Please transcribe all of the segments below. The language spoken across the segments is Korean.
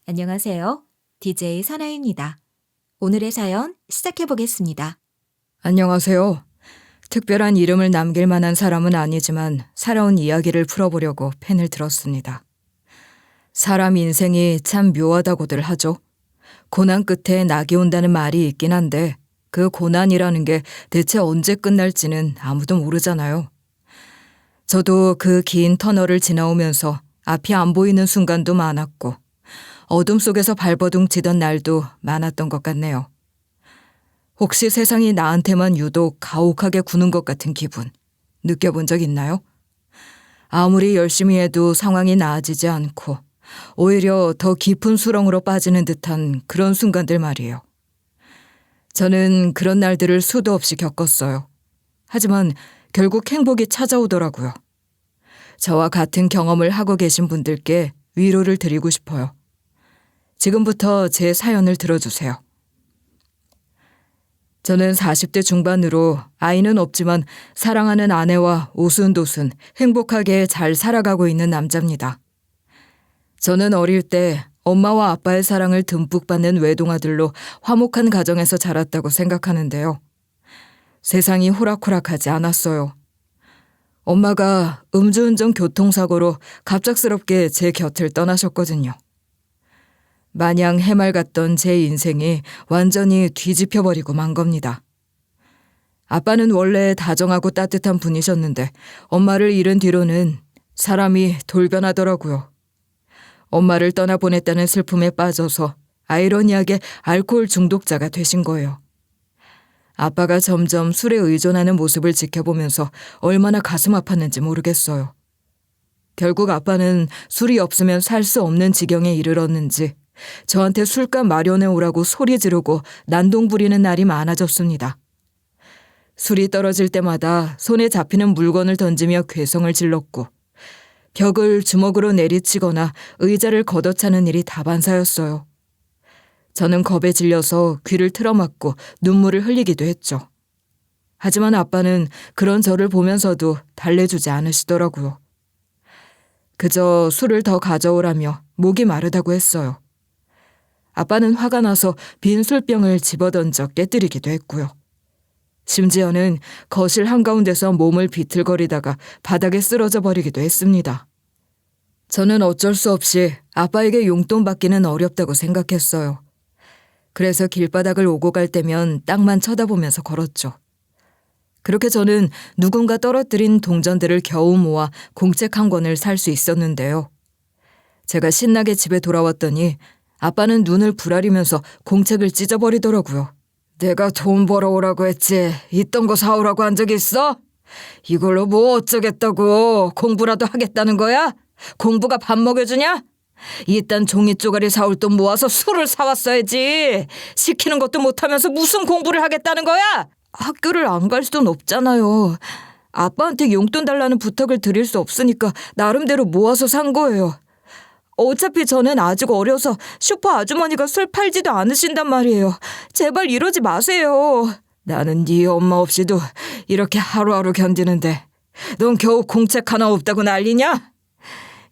안녕하세요. DJ 선아입니다. 오늘의 사연 시작해 보겠습니다. 안녕하세요. 특별한 이름을 남길 만한 사람은 아니지만 살아온 이야기를 풀어보려고 펜을 들었습니다. 사람 인생이 참 묘하다고들 하죠. 고난 끝에 낙이 온다는 말이 있긴 한데 그 고난이라는 게 대체 언제 끝날지는 아무도 모르잖아요. 저도 그 긴 터널을 지나오면서 앞이 안 보이는 순간도 많았고 어둠 속에서 발버둥 치던 날도 많았던 것 같네요. 혹시 세상이 나한테만 유독 가혹하게 구는 것 같은 기분 느껴본 적 있나요? 아무리 열심히 해도 상황이 나아지지 않고 오히려 더 깊은 수렁으로 빠지는 듯한 그런 순간들 말이에요. 저는 그런 날들을 수도 없이 겪었어요. 하지만 결국 행복이 찾아오더라고요. 저와 같은 경험을 하고 계신 분들께 위로를 드리고 싶어요. 지금부터 제 사연을 들어주세요. 저는 40대 중반으로 아이는 없지만 사랑하는 아내와 오순도순 행복하게 잘 살아가고 있는 남자입니다. 저는 어릴 때 엄마와 아빠의 사랑을 듬뿍 받는 외동아들로 화목한 가정에서 자랐다고 생각하는데요. 세상이 호락호락하지 않았어요. 엄마가 음주운전 교통사고로 갑작스럽게 제 곁을 떠나셨거든요. 마냥 해맑았던 제 인생이 완전히 뒤집혀버리고 만 겁니다. 아빠는 원래 다정하고 따뜻한 분이셨는데 엄마를 잃은 뒤로는 사람이 돌변하더라고요. 엄마를 떠나보냈다는 슬픔에 빠져서 아이러니하게 알코올 중독자가 되신 거예요. 아빠가 점점 술에 의존하는 모습을 지켜보면서 얼마나 가슴 아팠는지 모르겠어요. 결국 아빠는 술이 없으면 살 수 없는 지경에 이르렀는지 저한테 술값 마련해 오라고 소리 지르고 난동 부리는 날이 많아졌습니다. 술이 떨어질 때마다 손에 잡히는 물건을 던지며 괴성을 질렀고 벽을 주먹으로 내리치거나 의자를 걷어차는 일이 다반사였어요. 저는 겁에 질려서 귀를 틀어막고 눈물을 흘리기도 했죠. 하지만 아빠는 그런 저를 보면서도 달래주지 않으시더라고요. 그저 술을 더 가져오라며 목이 마르다고 했어요. 아빠는 화가 나서 빈 술병을 집어던져 깨뜨리기도 했고요. 심지어는 거실 한가운데서 몸을 비틀거리다가 바닥에 쓰러져 버리기도 했습니다. 저는 어쩔 수 없이 아빠에게 용돈 받기는 어렵다고 생각했어요. 그래서 길바닥을 오고 갈 때면 땅만 쳐다보면서 걸었죠. 그렇게 저는 누군가 떨어뜨린 동전들을 겨우 모아 공책 한 권을 살 수 있었는데요. 제가 신나게 집에 돌아왔더니 아빠는 눈을 부라리면서 공책을 찢어버리더라고요. 내가 돈 벌어오라고 했지 있던 거 사오라고 한 적 있어? 이걸로 뭐 어쩌겠다고 공부라도 하겠다는 거야? 공부가 밥 먹여주냐? 이딴 종이 쪼가리 사올 돈 모아서 술을 사왔어야지. 시키는 것도 못하면서 무슨 공부를 하겠다는 거야? 학교를 안 갈 수는 없잖아요. 아빠한테 용돈 달라는 부탁을 드릴 수 없으니까 나름대로 모아서 산 거예요. 어차피 저는 아직 어려서 슈퍼 아주머니가 술 팔지도 않으신단 말이에요. 제발 이러지 마세요. 나는 네 엄마 없이도 이렇게 하루하루 견디는데 넌 겨우 공책 하나 없다고 난리냐?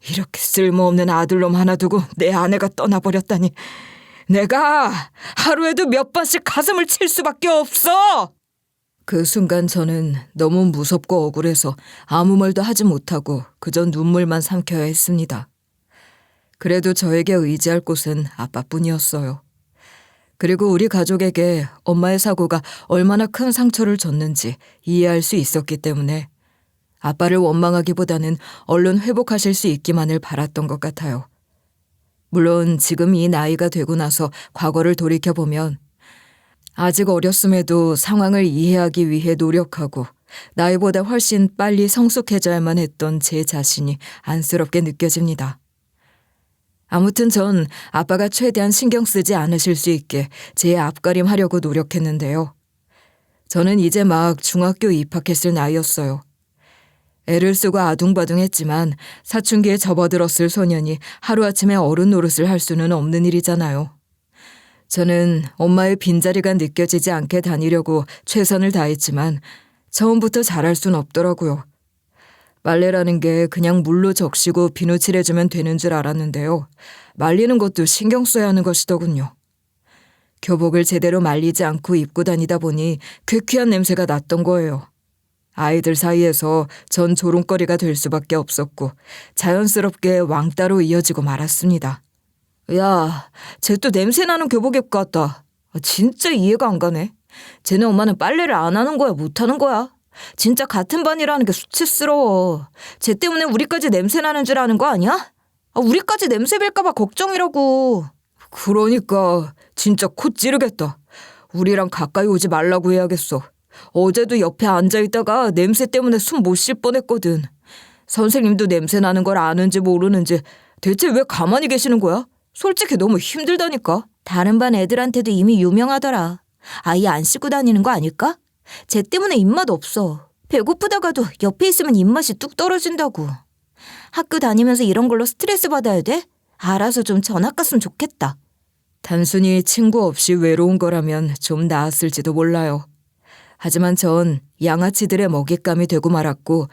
이렇게 쓸모없는 아들놈 하나 두고 내 아내가 떠나버렸다니 내가 하루에도 몇 번씩 가슴을 칠 수밖에 없어. 그 순간 저는 너무 무섭고 억울해서 아무 말도 하지 못하고 그저 눈물만 삼켜야 했습니다. 그래도 저에게 의지할 곳은 아빠뿐이었어요. 그리고 우리 가족에게 엄마의 사고가 얼마나 큰 상처를 줬는지 이해할 수 있었기 때문에 아빠를 원망하기보다는 얼른 회복하실 수 있기만을 바랐던 것 같아요. 물론 지금 이 나이가 되고 나서 과거를 돌이켜보면 아직 어렸음에도 상황을 이해하기 위해 노력하고 나이보다 훨씬 빨리 성숙해져야만 했던 제 자신이 안쓰럽게 느껴집니다. 아무튼 전 아빠가 최대한 신경 쓰지 않으실 수 있게 제 앞가림하려고 노력했는데요. 저는 이제 막 중학교 입학했을 나이였어요. 애를 쓰고 아둥바둥했지만 사춘기에 접어들었을 소년이 하루아침에 어른 노릇을 할 수는 없는 일이잖아요. 저는 엄마의 빈자리가 느껴지지 않게 다니려고 최선을 다했지만 처음부터 잘할 순 없더라고요. 빨래라는 게 그냥 물로 적시고 비누칠해주면 되는 줄 알았는데요. 말리는 것도 신경 써야 하는 것이더군요. 교복을 제대로 말리지 않고 입고 다니다 보니 쾌쾌한 냄새가 났던 거예요. 아이들 사이에서 전 조롱거리가 될 수밖에 없었고 자연스럽게 왕따로 이어지고 말았습니다. 야, 쟤 또 냄새나는 교복 입고 왔다. 진짜 이해가 안 가네. 쟤네 엄마는 빨래를 안 하는 거야, 못 하는 거야? 진짜 같은 반이라는 게 수치스러워. 쟤 때문에 우리까지 냄새나는 줄 아는 거 아니야? 우리까지 냄새 빌까 봐 걱정이라고. 그러니까 진짜 코 찌르겠다. 우리랑 가까이 오지 말라고 해야겠어. 어제도 옆에 앉아있다가 냄새 때문에 숨 못 쉴 뻔했거든. 선생님도 냄새 나는 걸 아는지 모르는지 대체 왜 가만히 계시는 거야? 솔직히 너무 힘들다니까. 다른 반 애들한테도 이미 유명하더라. 아예 안 씻고 다니는 거 아닐까? 쟤 때문에 입맛 없어. 배고프다가도 옆에 있으면 입맛이 뚝 떨어진다고. 학교 다니면서 이런 걸로 스트레스 받아야 돼? 알아서 좀 전학 갔으면 좋겠다. 단순히 친구 없이 외로운 거라면 좀 나았을지도 몰라요. 하지만 전 양아치들의 먹잇감이 되고 말았고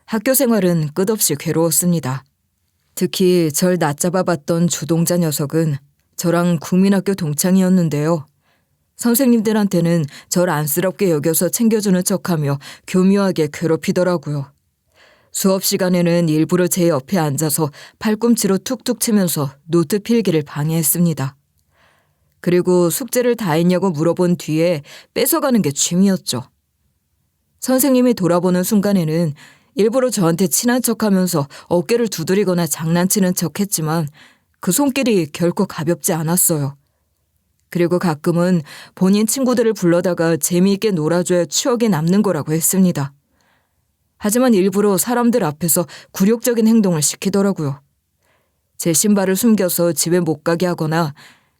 학교 생활은 끝없이 괴로웠습니다. 특히 절 낮잡아봤던 주동자 녀석은 저랑 국민학교 동창이었는데요. 선생님들한테는 절 안쓰럽게 여겨서 챙겨주는 척하며 교묘하게 괴롭히더라고요. 수업 시간에는 일부러 제 옆에 앉아서 팔꿈치로 툭툭 치면서 노트 필기를 방해했습니다. 그리고 숙제를 다 했냐고 물어본 뒤에 뺏어가는 게 취미였죠. 선생님이 돌아보는 순간에는 일부러 저한테 친한 척하면서 어깨를 두드리거나 장난치는 척했지만 그 손길이 결코 가볍지 않았어요. 그리고 가끔은 본인 친구들을 불러다가 재미있게 놀아줘야 추억에 남는 거라고 했습니다. 하지만 일부러 사람들 앞에서 굴욕적인 행동을 시키더라고요. 제 신발을 숨겨서 집에 못 가게 하거나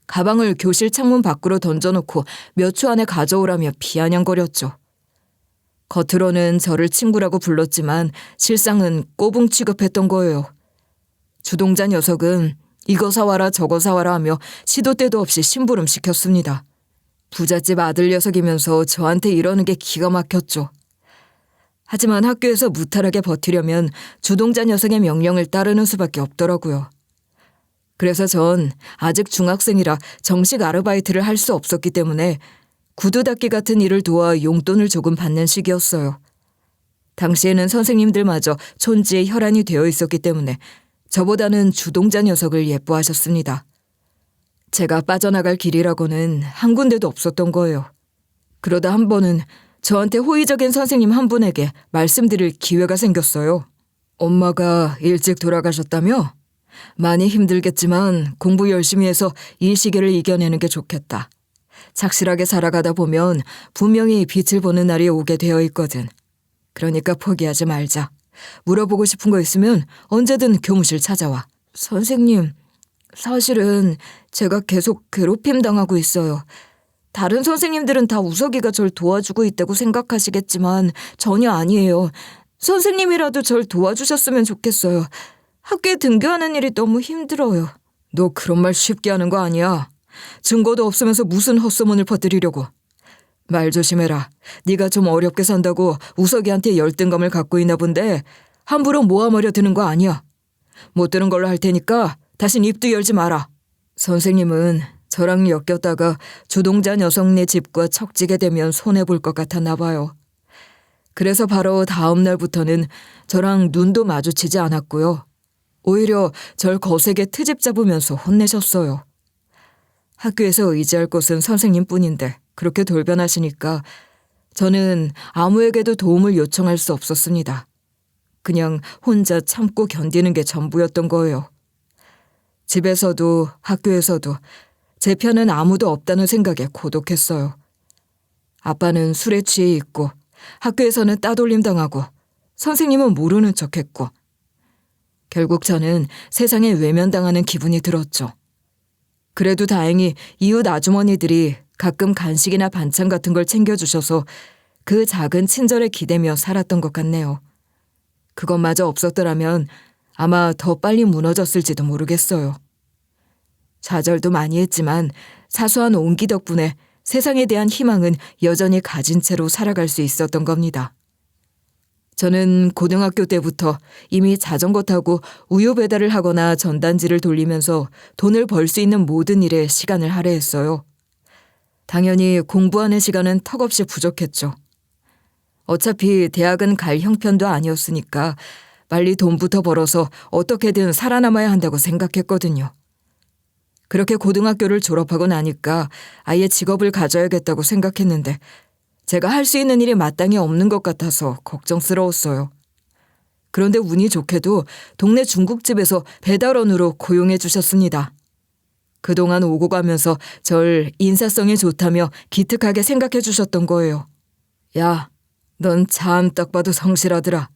가방을 교실 창문 밖으로 던져놓고 몇 초 안에 가져오라며 비아냥거렸죠. 겉으로는 저를 친구라고 불렀지만 실상은 꼬붕 취급했던 거예요. 주동자 녀석은 이거 사와라 저거 사와라 하며 시도 때도 없이 심부름 시켰습니다. 부잣집 아들 녀석이면서 저한테 이러는 게 기가 막혔죠. 하지만 학교에서 무탈하게 버티려면 주동자 녀석의 명령을 따르는 수밖에 없더라고요. 그래서 전 아직 중학생이라 정식 아르바이트를 할 수 없었기 때문에 구두 닦기 같은 일을 도와 용돈을 조금 받는 시기였어요. 당시에는 선생님들마저 촌지에 혈안이 되어 있었기 때문에 저보다는 주동자 녀석을 예뻐하셨습니다. 제가 빠져나갈 길이라고는 한 군데도 없었던 거예요. 그러다 한 번은 저한테 호의적인 선생님 한 분에게 말씀드릴 기회가 생겼어요. 엄마가 일찍 돌아가셨다며? 많이 힘들겠지만 공부 열심히 해서 이 시기를 이겨내는 게 좋겠다. 착실하게 살아가다 보면 분명히 빛을 보는 날이 오게 되어 있거든. 그러니까 포기하지 말자. 물어보고 싶은 거 있으면 언제든 교무실 찾아와. 선생님, 사실은 제가 계속 괴롭힘 당하고 있어요. 다른 선생님들은 다 우석이가 절 도와주고 있다고 생각하시겠지만 전혀 아니에요. 선생님이라도 절 도와주셨으면 좋겠어요. 학교에 등교하는 일이 너무 힘들어요. 너 그런 말 쉽게 하는 거 아니야. 증거도 없으면서 무슨 헛소문을 퍼뜨리려고. 말 조심해라. 네가 좀 어렵게 산다고 우석이한테 열등감을 갖고 있나 본데 함부로 모함하려 드는 거 아니야. 못 들은 걸로 할 테니까 다신 입도 열지 마라. 선생님은 저랑 엮였다가 주동자 녀석네 집과 척지게 되면 손해볼 것 같았나 봐요. 그래서 바로 다음 날부터는 저랑 눈도 마주치지 않았고요. 오히려 절 거세게 트집 잡으면서 혼내셨어요. 학교에서 의지할 곳은 선생님뿐인데 그렇게 돌변하시니까 저는 아무에게도 도움을 요청할 수 없었습니다. 그냥 혼자 참고 견디는 게 전부였던 거예요. 집에서도 학교에서도 제 편은 아무도 없다는 생각에 고독했어요. 아빠는 술에 취해 있고 학교에서는 따돌림 당하고 선생님은 모르는 척했고 결국 저는 세상에 외면당하는 기분이 들었죠. 그래도 다행히 이웃 아주머니들이 가끔 간식이나 반찬 같은 걸 챙겨주셔서 그 작은 친절에 기대며 살았던 것 같네요. 그것마저 없었더라면 아마 더 빨리 무너졌을지도 모르겠어요. 좌절도 많이 했지만 사소한 온기 덕분에 세상에 대한 희망은 여전히 가진 채로 살아갈 수 있었던 겁니다. 저는 고등학교 때부터 이미 자전거 타고 우유 배달을 하거나 전단지를 돌리면서 돈을 벌 수 있는 모든 일에 시간을 할애했어요. 당연히 공부하는 시간은 턱없이 부족했죠. 어차피 대학은 갈 형편도 아니었으니까 빨리 돈부터 벌어서 어떻게든 살아남아야 한다고 생각했거든요. 그렇게 고등학교를 졸업하고 나니까 아예 직업을 가져야겠다고 생각했는데 제가 할 수 있는 일이 마땅히 없는 것 같아서 걱정스러웠어요. 그런데 운이 좋게도 동네 중국집에서 배달원으로 고용해 주셨습니다. 그동안 오고 가면서 절 인사성이 좋다며 기특하게 생각해 주셨던 거예요. 야, 넌 참 딱 봐도 성실하더라.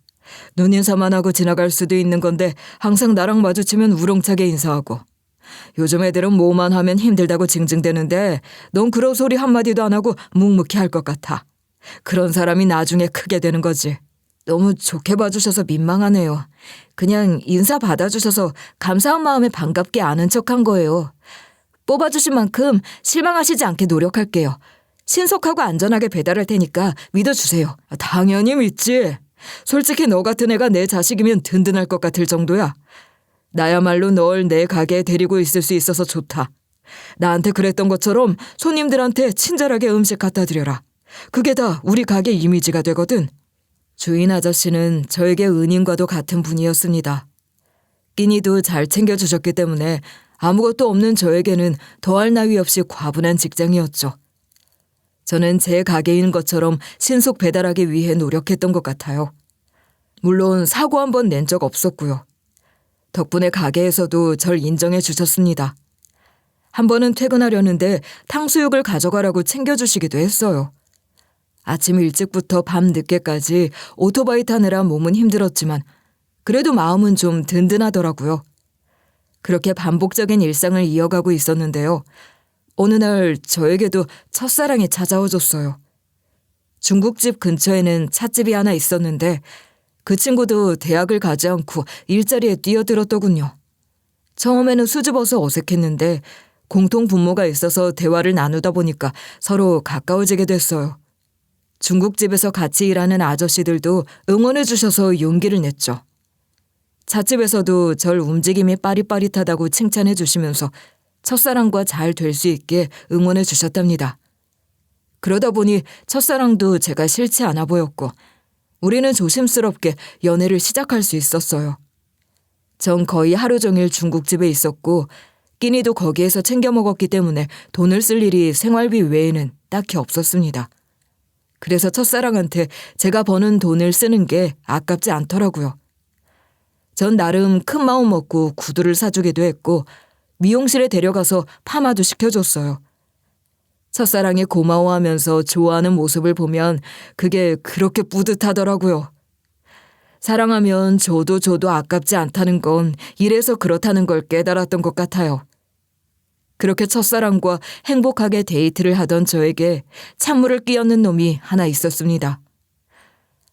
눈인사만 하고 지나갈 수도 있는 건데 항상 나랑 마주치면 우렁차게 인사하고. 요즘 애들은 뭐만 하면 힘들다고 징징대는데 넌 그런 소리 한마디도 안 하고 묵묵히 할 것 같아. 그런 사람이 나중에 크게 되는 거지. 너무 좋게 봐주셔서 민망하네요. 그냥 인사 받아주셔서 감사한 마음에 반갑게 아는 척한 거예요. 뽑아주신 만큼 실망하시지 않게 노력할게요. 신속하고 안전하게 배달할 테니까 믿어주세요. 당연히 믿지. 솔직히 너 같은 애가 내 자식이면 든든할 것 같을 정도야. 나야말로 널 내 가게에 데리고 있을 수 있어서 좋다. 나한테 그랬던 것처럼 손님들한테 친절하게 음식 갖다 드려라. 그게 다 우리 가게 이미지가 되거든. 주인 아저씨는 저에게 은인과도 같은 분이었습니다. 끼니도 잘 챙겨주셨기 때문에 아무것도 없는 저에게는 더할 나위 없이 과분한 직장이었죠. 저는 제 가게인 것처럼 신속 배달하기 위해 노력했던 것 같아요. 물론 사고 한 번 낸 적 없었고요. 덕분에 가게에서도 절 인정해 주셨습니다. 한 번은 퇴근하려는데 탕수육을 가져가라고 챙겨주시기도 했어요. 아침 일찍부터 밤 늦게까지 오토바이 타느라 몸은 힘들었지만 그래도 마음은 좀 든든하더라고요. 그렇게 반복적인 일상을 이어가고 있었는데요. 어느 날 저에게도 첫사랑이 찾아와줬어요. 중국집 근처에는 찻집이 하나 있었는데 그 친구도 대학을 가지 않고 일자리에 뛰어들었더군요. 처음에는 수줍어서 어색했는데 공통 분모가 있어서 대화를 나누다 보니까 서로 가까워지게 됐어요. 중국집에서 같이 일하는 아저씨들도 응원해 주셔서 용기를 냈죠. 찻집에서도 절 움직임이 빠릿빠릿하다고 칭찬해 주시면서 첫사랑과 잘 될 수 있게 응원해 주셨답니다. 그러다 보니 첫사랑도 제가 싫지 않아 보였고 우리는 조심스럽게 연애를 시작할 수 있었어요. 전 거의 하루 종일 중국집에 있었고 끼니도 거기에서 챙겨 먹었기 때문에 돈을 쓸 일이 생활비 외에는 딱히 없었습니다. 그래서 첫사랑한테 제가 버는 돈을 쓰는 게 아깝지 않더라고요. 전 나름 큰 마음 먹고 구두를 사주기도 했고 미용실에 데려가서 파마도 시켜줬어요. 첫사랑이 고마워하면서 좋아하는 모습을 보면 그게 그렇게 뿌듯하더라고요. 사랑하면 줘도 아깝지 않다는 건 이래서 그렇다는 걸 깨달았던 것 같아요. 그렇게 첫사랑과 행복하게 데이트를 하던 저에게 찬물을 끼얹는 놈이 하나 있었습니다.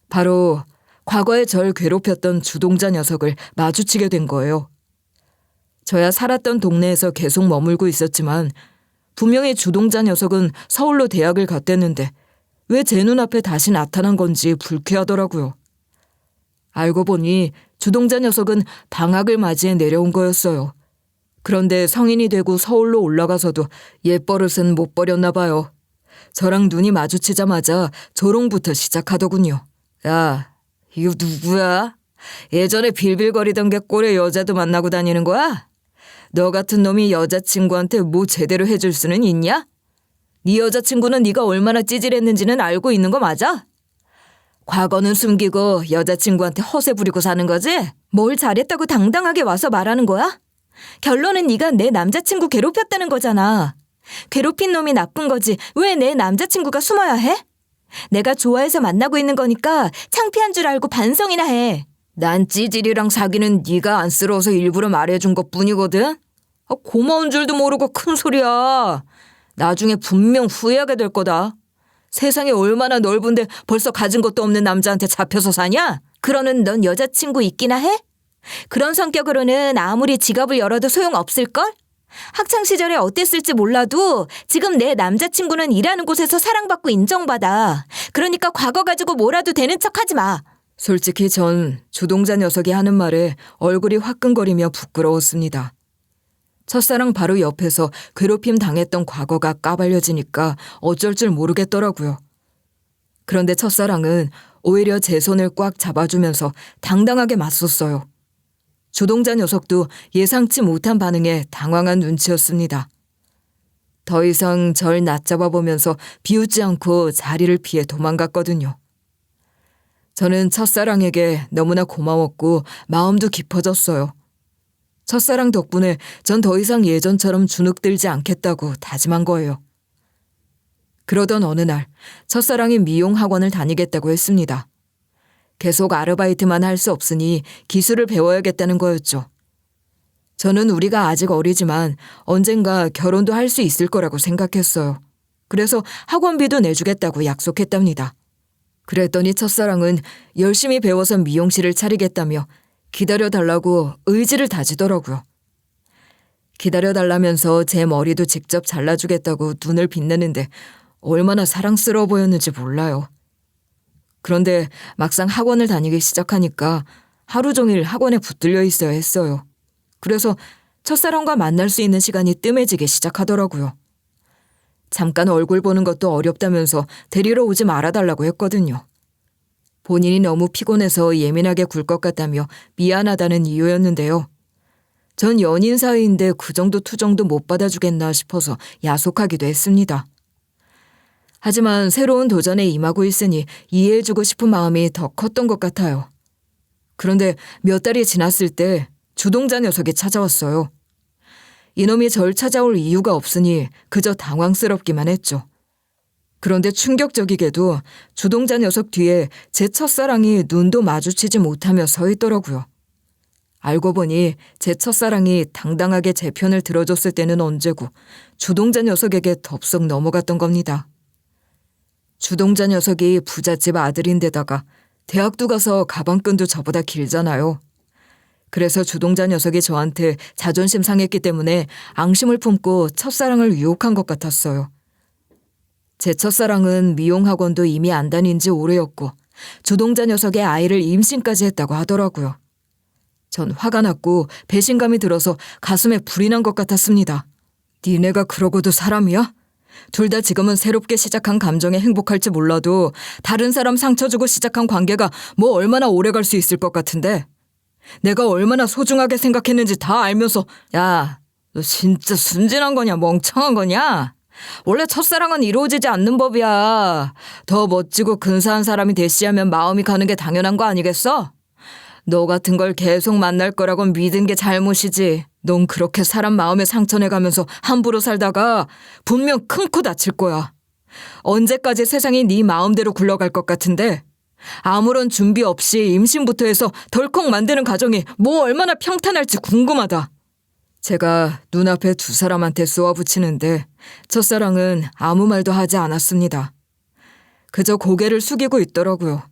바로 과거에 절 괴롭혔던 주동자 녀석을 마주치게 된 거예요. 저야 살았던 동네에서 계속 머물고 있었지만 분명히 주동자 녀석은 서울로 대학을 갔댔는데 왜 제 눈앞에 다시 나타난 건지 불쾌하더라고요. 알고 보니 주동자 녀석은 방학을 맞이해 내려온 거였어요. 그런데 성인이 되고 서울로 올라가서도 옛버릇은 못 버렸나 봐요. 저랑 눈이 마주치자마자 조롱부터 시작하더군요. 야, 이거 누구야? 예전에 빌빌거리던 게 꼴에 여자도 만나고 다니는 거야? 너 같은 놈이 여자친구한테 뭐 제대로 해줄 수는 있냐? 네 여자친구는 네가 얼마나 찌질했는지는 알고 있는 거 맞아? 과거는 숨기고 여자친구한테 허세 부리고 사는 거지? 뭘 잘했다고 당당하게 와서 말하는 거야? 결론은 네가 내 남자친구 괴롭혔다는 거잖아. 괴롭힌 놈이 나쁜 거지 왜 내 남자친구가 숨어야 해? 내가 좋아해서 만나고 있는 거니까 창피한 줄 알고 반성이나 해. 난 찌질이랑 사귀는 네가 안쓰러워서 일부러 말해준 것뿐이거든. 고마운 줄도 모르고 큰 소리야. 나중에 분명 후회하게 될 거다. 세상이 얼마나 넓은데 벌써 가진 것도 없는 남자한테 잡혀서 사냐? 그러는 넌 여자친구 있기나 해? 그런 성격으로는 아무리 지갑을 열어도 소용없을걸? 학창시절에 어땠을지 몰라도 지금 내 남자친구는 일하는 곳에서 사랑받고 인정받아. 그러니까 과거 가지고 뭐라도 되는 척하지 마. 솔직히 전 주동자 녀석이 하는 말에 얼굴이 화끈거리며 부끄러웠습니다. 첫사랑 바로 옆에서 괴롭힘 당했던 과거가 까발려지니까 어쩔 줄 모르겠더라고요. 그런데 첫사랑은 오히려 제 손을 꽉 잡아주면서 당당하게 맞섰어요. 주동자 녀석도 예상치 못한 반응에 당황한 눈치였습니다. 더 이상 절 낮잡아 보면서 비웃지 않고 자리를 피해 도망갔거든요. 저는 첫사랑에게 너무나 고마웠고 마음도 깊어졌어요. 첫사랑 덕분에 전 더 이상 예전처럼 주눅들지 않겠다고 다짐한 거예요. 그러던 어느 날 첫사랑이 미용 학원을 다니겠다고 했습니다. 계속 아르바이트만 할 수 없으니 기술을 배워야겠다는 거였죠. 저는 우리가 아직 어리지만 언젠가 결혼도 할 수 있을 거라고 생각했어요. 그래서 학원비도 내주겠다고 약속했답니다. 그랬더니 첫사랑은 열심히 배워서 미용실을 차리겠다며 기다려달라고 의지를 다지더라고요. 기다려달라면서 제 머리도 직접 잘라주겠다고 눈을 빛내는데 얼마나 사랑스러워 보였는지 몰라요. 그런데 막상 학원을 다니기 시작하니까 하루 종일 학원에 붙들려 있어야 했어요. 그래서 첫사랑과 만날 수 있는 시간이 뜸해지기 시작하더라고요. 잠깐 얼굴 보는 것도 어렵다면서 데리러 오지 말아달라고 했거든요. 본인이 너무 피곤해서 예민하게 굴 것 같다며 미안하다는 이유였는데요. 전 연인 사이인데 그 정도 투정도 못 받아주겠나 싶어서 야속하기도 했습니다. 하지만 새로운 도전에 임하고 있으니 이해해주고 싶은 마음이 더 컸던 것 같아요. 그런데 몇 달이 지났을 때 주동자 녀석이 찾아왔어요. 이놈이 절 찾아올 이유가 없으니 그저 당황스럽기만 했죠. 그런데 충격적이게도 주동자 녀석 뒤에 제 첫사랑이 눈도 마주치지 못하며 서 있더라고요. 알고 보니 제 첫사랑이 당당하게 제 편을 들어줬을 때는 언제고 주동자 녀석에게 덥석 넘어갔던 겁니다. 주동자 녀석이 부잣집 아들인데다가 대학도 가서 가방끈도 저보다 길잖아요. 그래서 주동자 녀석이 저한테 자존심 상했기 때문에 앙심을 품고 첫사랑을 유혹한 것 같았어요. 제 첫사랑은 미용학원도 이미 안 다닌 지 오래였고 주동자 녀석의 아이를 임신까지 했다고 하더라고요. 전 화가 났고 배신감이 들어서 가슴에 불이 난 것 같았습니다. 니네가 그러고도 사람이야? 둘 다 지금은 새롭게 시작한 감정에 행복할지 몰라도 다른 사람 상처 주고 시작한 관계가 뭐 얼마나 오래 갈 수 있을 것 같은데 내가 얼마나 소중하게 생각했는지 다 알면서 야, 너 진짜 순진한 거냐 멍청한 거냐? 원래 첫사랑은 이루어지지 않는 법이야. 더 멋지고 근사한 사람이 대시하면 마음이 가는 게 당연한 거 아니겠어? 너 같은 걸 계속 만날 거라고 믿은 게 잘못이지. 넌 그렇게 사람 마음에 상처내가면서 함부로 살다가 분명 큰 코 다칠 거야. 언제까지 세상이 네 마음대로 굴러갈 것 같은데 아무런 준비 없이 임신부터 해서 덜컥 만드는 가정이 뭐 얼마나 평탄할지 궁금하다. 제가 눈앞에 두 사람한테 쏘아붙이는데 첫사랑은 아무 말도 하지 않았습니다. 그저 고개를 숙이고 있더라고요.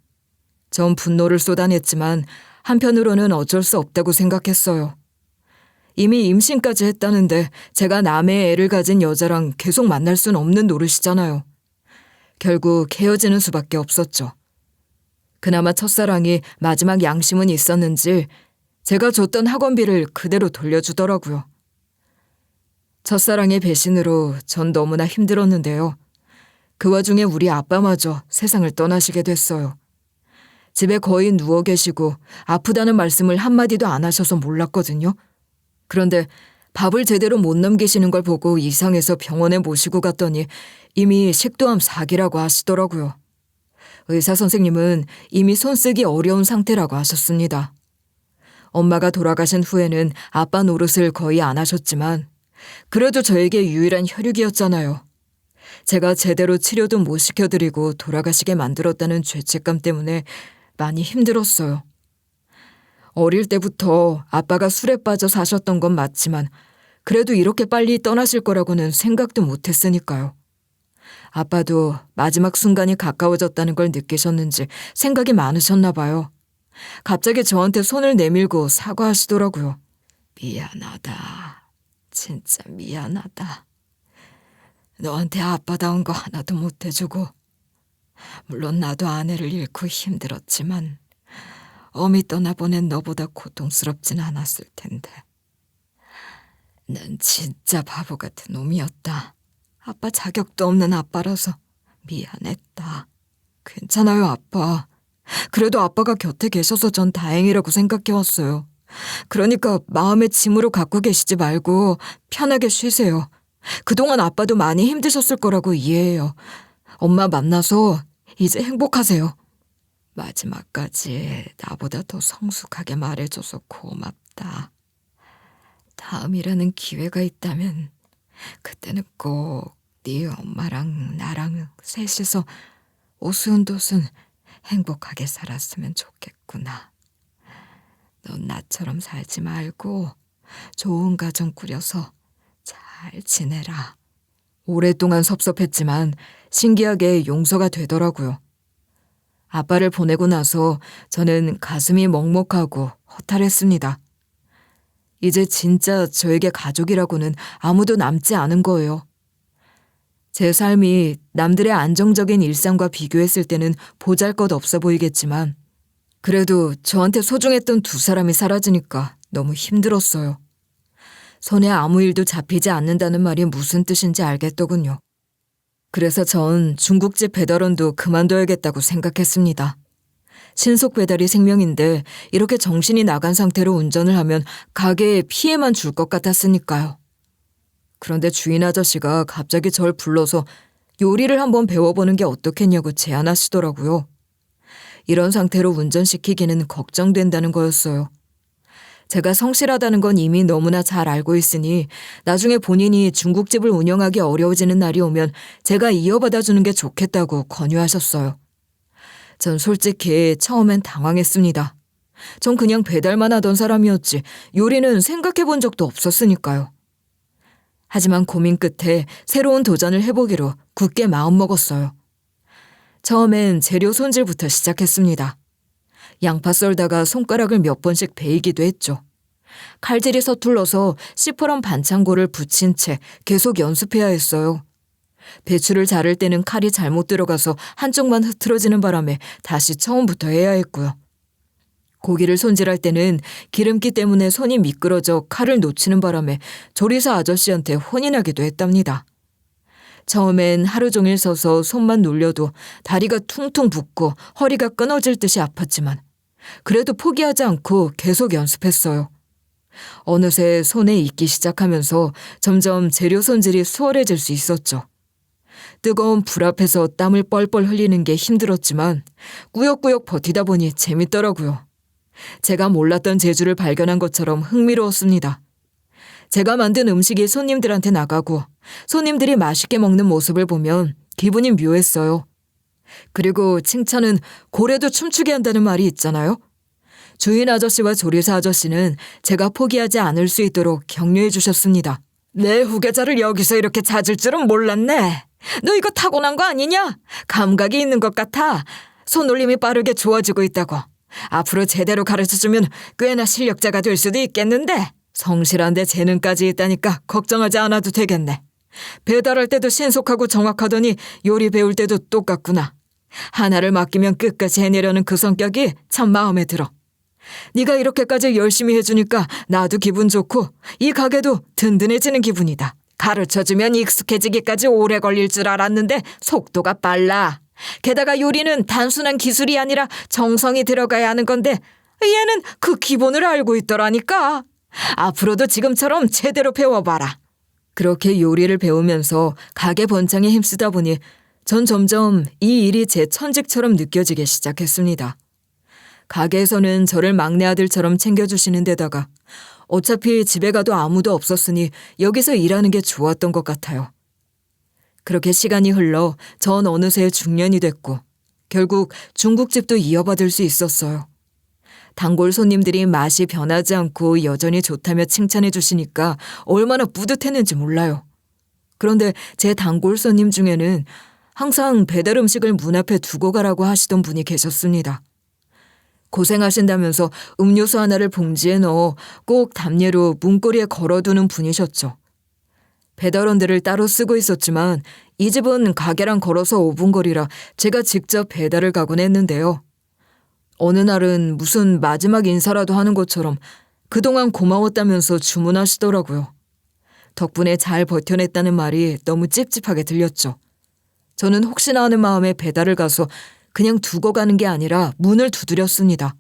전 분노를 쏟아냈지만 한편으로는 어쩔 수 없다고 생각했어요. 이미 임신까지 했다는데 제가 남의 애를 가진 여자랑 계속 만날 순 없는 노릇이잖아요. 결국 헤어지는 수밖에 없었죠. 그나마 첫사랑이 마지막 양심은 있었는지 제가 줬던 학원비를 그대로 돌려주더라고요. 첫사랑의 배신으로 전 너무나 힘들었는데요. 그 와중에 우리 아빠마저 세상을 떠나시게 됐어요. 집에 거의 누워 계시고 아프다는 말씀을 한마디도 안 하셔서 몰랐거든요. 그런데 밥을 제대로 못 넘기시는 걸 보고 이상해서 병원에 모시고 갔더니 이미 식도암 4기라고 하시더라고요. 의사 선생님은 이미 손쓰기 어려운 상태라고 하셨습니다. 엄마가 돌아가신 후에는 아빠 노릇을 거의 안 하셨지만 그래도 저에게 유일한 혈육이었잖아요. 제가 제대로 치료도 못 시켜드리고 돌아가시게 만들었다는 죄책감 때문에 많이 힘들었어요. 어릴 때부터 아빠가 술에 빠져 사셨던 건 맞지만 그래도 이렇게 빨리 떠나실 거라고는 생각도 못했으니까요. 아빠도 마지막 순간이 가까워졌다는 걸 느끼셨는지 생각이 많으셨나 봐요. 갑자기 저한테 손을 내밀고 사과하시더라고요. 미안하다. 진짜 미안하다. 너한테 아빠다운 거 하나도 못 해주고 물론 나도 아내를 잃고 힘들었지만 어미 떠나보낸 너보다 고통스럽진 않았을 텐데. 난 진짜 바보 같은 놈이었다. 아빠 자격도 없는 아빠라서 미안했다. 괜찮아요, 아빠. 그래도 아빠가 곁에 계셔서 전 다행이라고 생각해왔어요. 그러니까 마음의 짐으로 갖고 계시지 말고 편하게 쉬세요. 그동안 아빠도 많이 힘드셨을 거라고 이해해요. 엄마 만나서 이제 행복하세요. 마지막까지 나보다 더 성숙하게 말해줘서 고맙다. 다음이라는 기회가 있다면 그때는 꼭 네 엄마랑 나랑 셋이서 오순도순 행복하게 살았으면 좋겠구나. 넌 나처럼 살지 말고 좋은 가정 꾸려서 잘 지내라. 오랫동안 섭섭했지만 신기하게 용서가 되더라고요. 아빠를 보내고 나서 저는 가슴이 먹먹하고 허탈했습니다. 이제 진짜 저에게 가족이라고는 아무도 남지 않은 거예요. 제 삶이 남들의 안정적인 일상과 비교했을 때는 보잘것없어 보이겠지만 그래도 저한테 소중했던 두 사람이 사라지니까 너무 힘들었어요. 손에 아무 일도 잡히지 않는다는 말이 무슨 뜻인지 알겠더군요. 그래서 전 중국집 배달원도 그만둬야겠다고 생각했습니다. 신속 배달이 생명인데 이렇게 정신이 나간 상태로 운전을 하면 가게에 피해만 줄 것 같았으니까요. 그런데 주인 아저씨가 갑자기 절 불러서 요리를 한번 배워보는 게 어떻겠냐고 제안하시더라고요. 이런 상태로 운전시키기는 걱정된다는 거였어요. 제가 성실하다는 건 이미 너무나 잘 알고 있으니 나중에 본인이 중국집을 운영하기 어려워지는 날이 오면 제가 이어받아 주는 게 좋겠다고 권유하셨어요. 전 솔직히 처음엔 당황했습니다. 전 그냥 배달만 하던 사람이었지 요리는 생각해 본 적도 없었으니까요. 하지만 고민 끝에 새로운 도전을 해보기로 굳게 마음먹었어요. 처음엔 재료 손질부터 시작했습니다. 양파 썰다가 손가락을 몇 번씩 베이기도 했죠. 칼질이 서툴러서 시퍼런 반창고를 붙인 채 계속 연습해야 했어요. 배추를 자를 때는 칼이 잘못 들어가서 한쪽만 흐트러지는 바람에 다시 처음부터 해야 했고요. 고기를 손질할 때는 기름기 때문에 손이 미끄러져 칼을 놓치는 바람에 조리사 아저씨한테 혼이 나기도 했답니다. 처음엔 하루 종일 서서 손만 놀려도 다리가 퉁퉁 붓고 허리가 끊어질 듯이 아팠지만 그래도 포기하지 않고 계속 연습했어요. 어느새 손에 익기 시작하면서 점점 재료 손질이 수월해질 수 있었죠. 뜨거운 불 앞에서 땀을 뻘뻘 흘리는 게 힘들었지만 꾸역꾸역 버티다 보니 재밌더라고요. 제가 몰랐던 재주를 발견한 것처럼 흥미로웠습니다. 제가 만든 음식이 손님들한테 나가고 손님들이 맛있게 먹는 모습을 보면 기분이 묘했어요. 그리고 칭찬은 고래도 춤추게 한다는 말이 있잖아요. 주인 아저씨와 조리사 아저씨는 제가 포기하지 않을 수 있도록 격려해 주셨습니다. 내 후계자를 여기서 이렇게 찾을 줄은 몰랐네. 너 이거 타고난 거 아니냐? 감각이 있는 것 같아. 손놀림이 빠르게 좋아지고 있다고. 앞으로 제대로 가르쳐주면 꽤나 실력자가 될 수도 있겠는데 성실한데 재능까지 있다니까 걱정하지 않아도 되겠네. 배달할 때도 신속하고 정확하더니 요리 배울 때도 똑같구나. 하나를 맡기면 끝까지 해내려는 그 성격이 참 마음에 들어. 네가 이렇게까지 열심히 해주니까 나도 기분 좋고 이 가게도 든든해지는 기분이다. 가르쳐주면 익숙해지기까지 오래 걸릴 줄 알았는데 속도가 빨라. 게다가 요리는 단순한 기술이 아니라 정성이 들어가야 하는 건데 얘는 그 기본을 알고 있더라니까. 앞으로도 지금처럼 제대로 배워봐라. 그렇게 요리를 배우면서 가게 번창에 힘쓰다 보니 전 점점 이 일이 제 천직처럼 느껴지기 시작했습니다. 가게에서는 저를 막내 아들처럼 챙겨주시는 데다가 어차피 집에 가도 아무도 없었으니 여기서 일하는 게 좋았던 것 같아요. 그렇게 시간이 흘러 전 어느새 중년이 됐고 결국 중국집도 이어받을 수 있었어요. 단골 손님들이 맛이 변하지 않고 여전히 좋다며 칭찬해 주시니까 얼마나 뿌듯했는지 몰라요. 그런데 제 단골 손님 중에는 항상 배달 음식을 문 앞에 두고 가라고 하시던 분이 계셨습니다. 고생하신다면서 음료수 하나를 봉지에 넣어 꼭 담례로 문고리에 걸어두는 분이셨죠. 배달원들을 따로 쓰고 있었지만 이 집은 가게랑 걸어서 5분 거리라 제가 직접 배달을 가곤 했는데요. 어느 날은 무슨 마지막 인사라도 하는 것처럼 그동안 고마웠다면서 주문하시더라고요. 덕분에 잘 버텨냈다는 말이 너무 찝찝하게 들렸죠. 저는 혹시나 하는 마음에 배달을 가서 그냥 두고 가는 게 아니라 문을 두드렸습니다.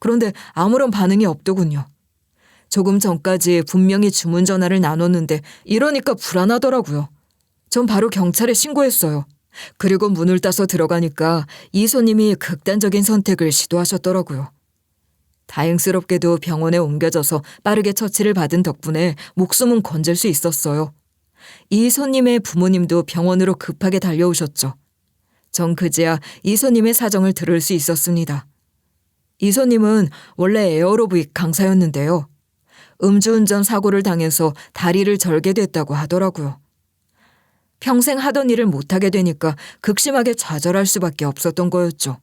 그런데 아무런 반응이 없더군요. 조금 전까지 분명히 주문 전화를 나눴는데 이러니까 불안하더라고요. 전 바로 경찰에 신고했어요. 그리고 문을 따서 들어가니까 이 손님이 극단적인 선택을 시도하셨더라고요. 다행스럽게도 병원에 옮겨져서 빠르게 처치를 받은 덕분에 목숨은 건질 수 있었어요. 이 손님의 부모님도 병원으로 급하게 달려오셨죠. 전 그제야 이 손님의 사정을 들을 수 있었습니다. 이 손님은 원래 에어로빅 강사였는데요. 음주운전 사고를 당해서 다리를 절게 됐다고 하더라고요. 평생 하던 일을 못하게 되니까 극심하게 좌절할 수밖에 없었던 거였죠.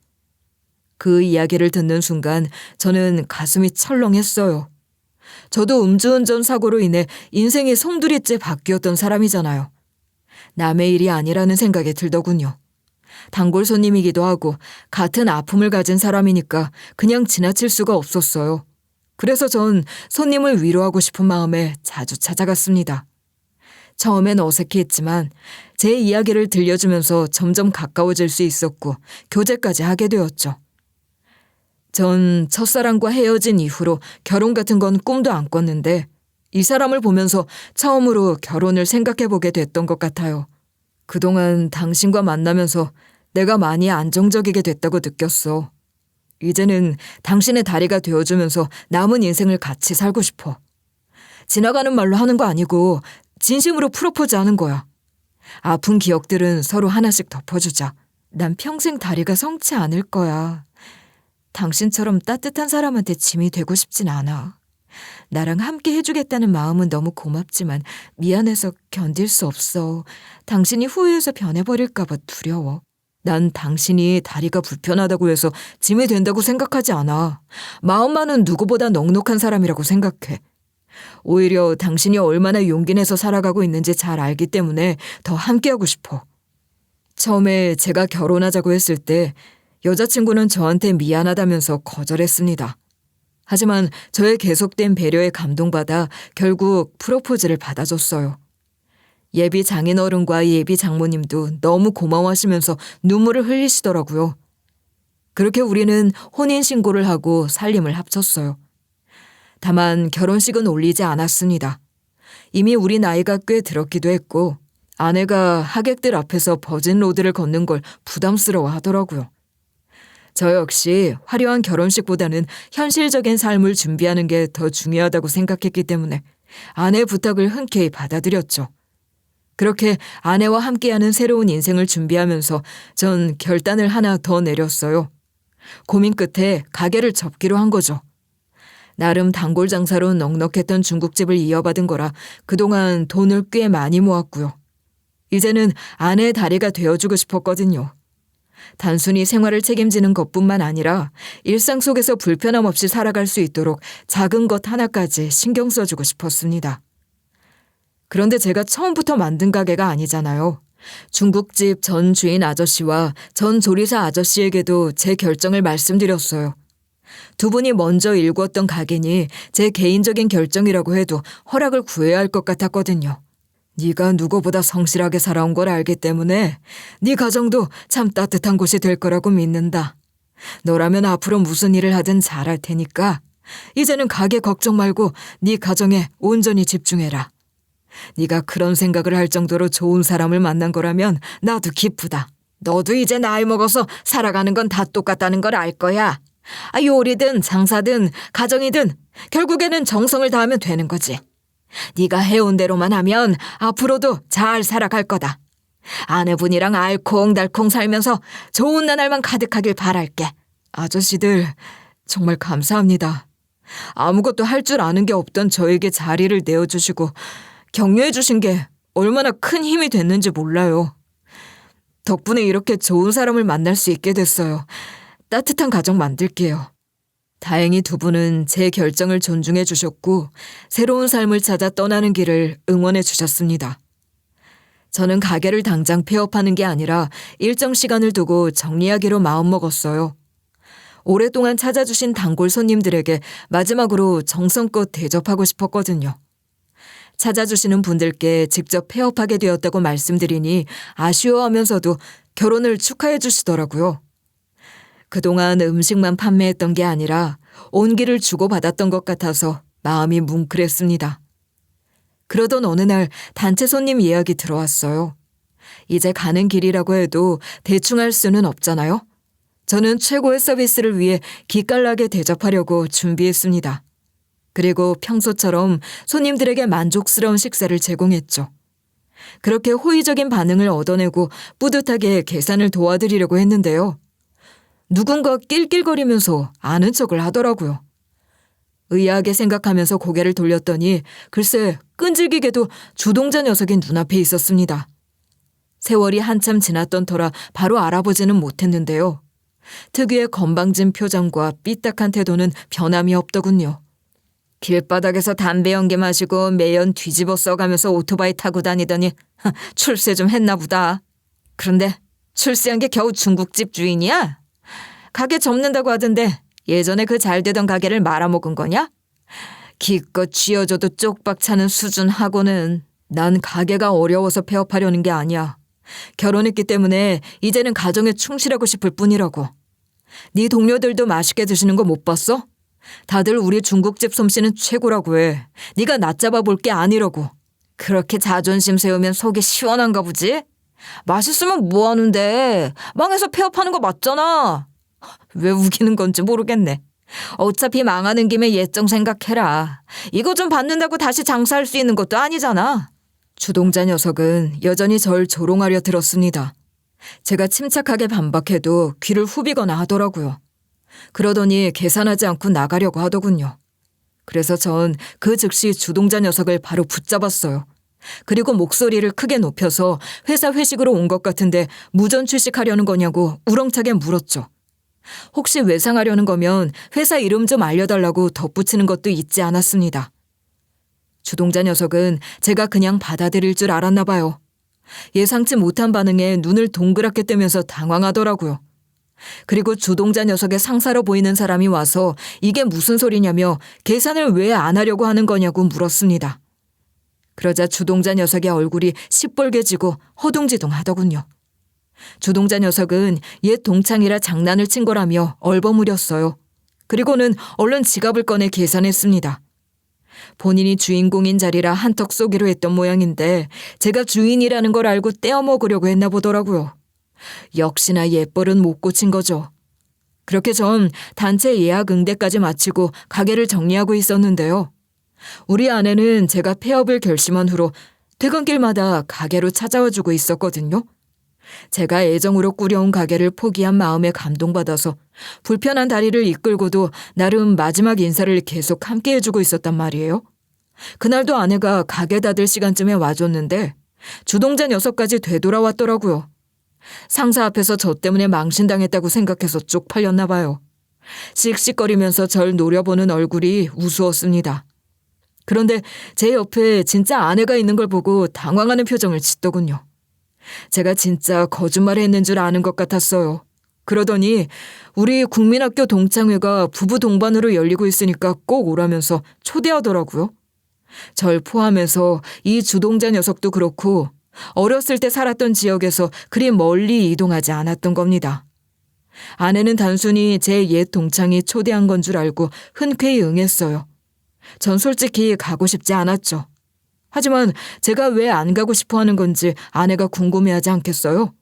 그 이야기를 듣는 순간 저는 가슴이 철렁했어요. 저도 음주운전 사고로 인해 인생이 송두리째 바뀌었던 사람이잖아요. 남의 일이 아니라는 생각이 들더군요. 단골 손님이기도 하고 같은 아픔을 가진 사람이니까 그냥 지나칠 수가 없었어요. 그래서 전 손님을 위로하고 싶은 마음에 자주 찾아갔습니다. 처음엔 어색했지만 제 이야기를 들려주면서 점점 가까워질 수 있었고 교제까지 하게 되었죠. 전 첫사랑과 헤어진 이후로 결혼 같은 건 꿈도 안 꿨는데 이 사람을 보면서 처음으로 결혼을 생각해보게 됐던 것 같아요. 그동안 당신과 만나면서 내가 많이 안정적이게 됐다고 느꼈어. 이제는 당신의 다리가 되어주면서 남은 인생을 같이 살고 싶어. 지나가는 말로 하는 거 아니고 진심으로 프로포즈하는 거야. 아픈 기억들은 서로 하나씩 덮어주자. 난 평생 다리가 성치 않을 거야. 당신처럼 따뜻한 사람한테 짐이 되고 싶진 않아. 나랑 함께 해주겠다는 마음은 너무 고맙지만 미안해서 견딜 수 없어. 당신이 후회해서 변해버릴까 봐 두려워. 난 당신이 다리가 불편하다고 해서 짐이 된다고 생각하지 않아. 마음만은 누구보다 넉넉한 사람이라고 생각해. 오히려 당신이 얼마나 용기 내서 살아가고 있는지 잘 알기 때문에 더 함께하고 싶어. 처음에 제가 결혼하자고 했을 때 여자친구는 저한테 미안하다면서 거절했습니다. 하지만 저의 계속된 배려에 감동받아 결국 프로포즈를 받아줬어요. 예비 장인어른과 예비 장모님도 너무 고마워하시면서 눈물을 흘리시더라고요. 그렇게 우리는 혼인신고를 하고 살림을 합쳤어요. 다만 결혼식은 올리지 않았습니다. 이미 우리 나이가 꽤 들었기도 했고 아내가 하객들 앞에서 버진 로드를 걷는 걸 부담스러워 하더라고요. 저 역시 화려한 결혼식보다는 현실적인 삶을 준비하는 게 더 중요하다고 생각했기 때문에 아내의 부탁을 흔쾌히 받아들였죠. 그렇게 아내와 함께하는 새로운 인생을 준비하면서 전 결단을 하나 더 내렸어요. 고민 끝에 가게를 접기로 한 거죠. 나름 단골 장사로 넉넉했던 중국집을 이어받은 거라 그동안 돈을 꽤 많이 모았고요. 이제는 아내의 다리가 되어주고 싶었거든요. 단순히 생활을 책임지는 것뿐만 아니라 일상 속에서 불편함 없이 살아갈 수 있도록 작은 것 하나까지 신경 써주고 싶었습니다. 그런데 제가 처음부터 만든 가게가 아니잖아요. 중국집 전 주인 아저씨와 전 조리사 아저씨에게도 제 결정을 말씀드렸어요. 두 분이 먼저 일궜던 가게니 제 개인적인 결정이라고 해도 허락을 구해야 할 것 같았거든요. 네가 누구보다 성실하게 살아온 걸 알기 때문에 네 가정도 참 따뜻한 곳이 될 거라고 믿는다. 너라면 앞으로 무슨 일을 하든 잘할 테니까 이제는 가게 걱정 말고 네 가정에 온전히 집중해라. 네가 그런 생각을 할 정도로 좋은 사람을 만난 거라면 나도 기쁘다. 너도 이제 나이 먹어서 살아가는 건 다 똑같다는 걸 알 거야. 요리든 장사든 가정이든 결국에는 정성을 다하면 되는 거지. 네가 해온 대로만 하면 앞으로도 잘 살아갈 거다. 아내분이랑 알콩달콩 살면서 좋은 나날만 가득하길 바랄게. 아저씨들 정말 감사합니다. 아무것도 할 줄 아는 게 없던 저에게 자리를 내어주시고 격려해 주신 게 얼마나 큰 힘이 됐는지 몰라요. 덕분에 이렇게 좋은 사람을 만날 수 있게 됐어요. 따뜻한 가정 만들게요. 다행히 두 분은 제 결정을 존중해 주셨고 새로운 삶을 찾아 떠나는 길을 응원해 주셨습니다. 저는 가게를 당장 폐업하는 게 아니라 일정 시간을 두고 정리하기로 마음먹었어요. 오랫동안 찾아주신 단골 손님들에게 마지막으로 정성껏 대접하고 싶었거든요. 찾아주시는 분들께 직접 폐업하게 되었다고 말씀드리니 아쉬워하면서도 결혼을 축하해 주시더라고요. 그동안 음식만 판매했던 게 아니라 온기를 주고받았던 것 같아서 마음이 뭉클했습니다. 그러던 어느 날 단체 손님 예약이 들어왔어요. 이제 가는 길이라고 해도 대충 할 수는 없잖아요. 저는 최고의 서비스를 위해 기깔나게 대접하려고 준비했습니다. 그리고 평소처럼 손님들에게 만족스러운 식사를 제공했죠. 그렇게 호의적인 반응을 얻어내고 뿌듯하게 계산을 도와드리려고 했는데요. 누군가 낄낄거리면서 아는 척을 하더라고요. 의아하게 생각하면서 고개를 돌렸더니 글쎄 끈질기게도 주동자 녀석이 눈앞에 있었습니다. 세월이 한참 지났던 터라 바로 알아보지는 못했는데요. 특유의 건방진 표정과 삐딱한 태도는 변함이 없더군요. 길바닥에서 담배 연기 마시고 매연 뒤집어 써가면서 오토바이 타고 다니더니 출세 좀 했나 보다. 그런데 출세한 게 겨우 중국집 주인이야? 가게 접는다고 하던데 예전에 그 잘되던 가게를 말아먹은 거냐? 기껏 쥐어줘도 쪽박 차는 수준하고는. 난 가게가 어려워서 폐업하려는 게 아니야. 결혼했기 때문에 이제는 가정에 충실하고 싶을 뿐이라고. 네 동료들도 맛있게 드시는 거 못 봤어? 다들 우리 중국집 솜씨는 최고라고 해. 네가 낮잡아 볼 게 아니라고. 그렇게 자존심 세우면 속이 시원한가 보지? 맛있으면 뭐 하는데? 망해서 폐업하는 거 맞잖아. 왜 우기는 건지 모르겠네. 어차피 망하는 김에 예정 생각해라. 이거 좀 받는다고 다시 장사할 수 있는 것도 아니잖아. 주동자 녀석은 여전히 절 조롱하려 들었습니다. 제가 침착하게 반박해도 귀를 후비거나 하더라고요. 그러더니 계산하지 않고 나가려고 하더군요. 그래서 전 그 즉시 주동자 녀석을 바로 붙잡았어요. 그리고 목소리를 크게 높여서 회사 회식으로 온 것 같은데 무전 출식하려는 거냐고 우렁차게 물었죠. 혹시 외상하려는 거면 회사 이름 좀 알려달라고 덧붙이는 것도 잊지 않았습니다. 주동자 녀석은 제가 그냥 받아들일 줄 알았나 봐요. 예상치 못한 반응에 눈을 동그랗게 뜨면서 당황하더라고요. 그리고 주동자 녀석의 상사로 보이는 사람이 와서 이게 무슨 소리냐며 계산을 왜 안 하려고 하는 거냐고 물었습니다. 그러자 주동자 녀석의 얼굴이 시뻘개지고 허둥지둥 하더군요. 주동자 녀석은 옛 동창이라 장난을 친 거라며 얼버무렸어요. 그리고는 얼른 지갑을 꺼내 계산했습니다. 본인이 주인공인 자리라 한턱 쏘기로 했던 모양인데 제가 주인이라는 걸 알고 떼어먹으려고 했나 보더라고요. 역시나 옛버릇 못 고친 거죠. 그렇게 전 단체 예약 응대까지 마치고 가게를 정리하고 있었는데요. 우리 아내는 제가 폐업을 결심한 후로 퇴근길마다 가게로 찾아와 주고 있었거든요. 제가 애정으로 꾸려온 가게를 포기한 마음에 감동받아서 불편한 다리를 이끌고도 나름 마지막 인사를 계속 함께 해주고 있었단 말이에요. 그날도 아내가 가게 닫을 시간쯤에 와줬는데 주동자 녀석까지 되돌아왔더라고요. 상사 앞에서 저 때문에 망신당했다고 생각해서 쪽팔렸나 봐요. 씩씩거리면서 절 노려보는 얼굴이 우스웠습니다. 그런데 제 옆에 진짜 아내가 있는 걸 보고 당황하는 표정을 짓더군요. 제가 진짜 거짓말을 했는 줄 아는 것 같았어요. 그러더니 우리 국민학교 동창회가 부부 동반으로 열리고 있으니까 꼭 오라면서 초대하더라고요. 절 포함해서 이 주동자 녀석도 그렇고 어렸을 때 살았던 지역에서 그리 멀리 이동하지 않았던 겁니다. 아내는 단순히 제 옛 동창이 초대한 건 줄 알고 흔쾌히 응했어요. 전 솔직히 가고 싶지 않았죠. 하지만 제가 왜 안 가고 싶어 하는 건지 아내가 궁금해하지 않겠어요?